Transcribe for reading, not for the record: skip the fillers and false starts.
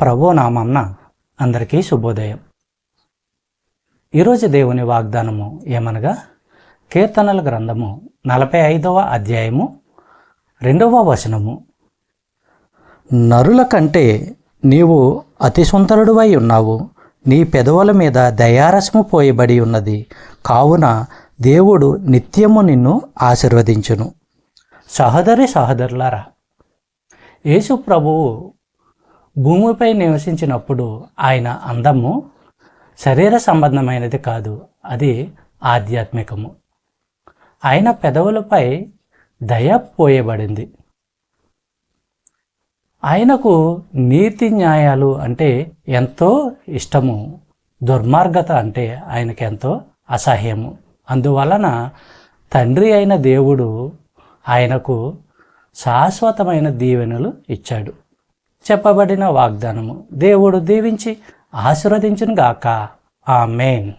ప్రభు నామంన అందరికీ శుభోదయం. ఈరోజు దేవుని వాగ్దానము ఏమనగా కీర్తనల గ్రంథము 45వ అధ్యాయము 2వ వచనము. నరుల కంటే నీవు అతి సుందరుడివై ఉన్నావు, నీ పెదవుల మీద దయారసము పోయబడి ఉన్నది, కావున దేవుడు నిత్యము నిన్ను ఆశీర్వదించును. సహోదరులారా, యేసు ప్రభువు భూమిపై నివసించినప్పుడు ఆయన అందము శరీర సంబంధమైనది కాదు, అది ఆధ్యాత్మికము. ఆయన పెదవులపై దయ పోయబడింది. ఆయనకు నీతి న్యాయాలు అంటే ఎంతో ఇష్టము, దుర్మార్గత అంటే ఆయనకెంతో అసహ్యము. అందువలన తండ్రి అయిన దేవుడు ఆయనకు శాశ్వతమైన దీవెనలు ఇచ్చాడు. చెప్పబడిన వాగ్దానము దేవుడు దీవించి ఆశీర్వదించును గాక. ఆమేన్.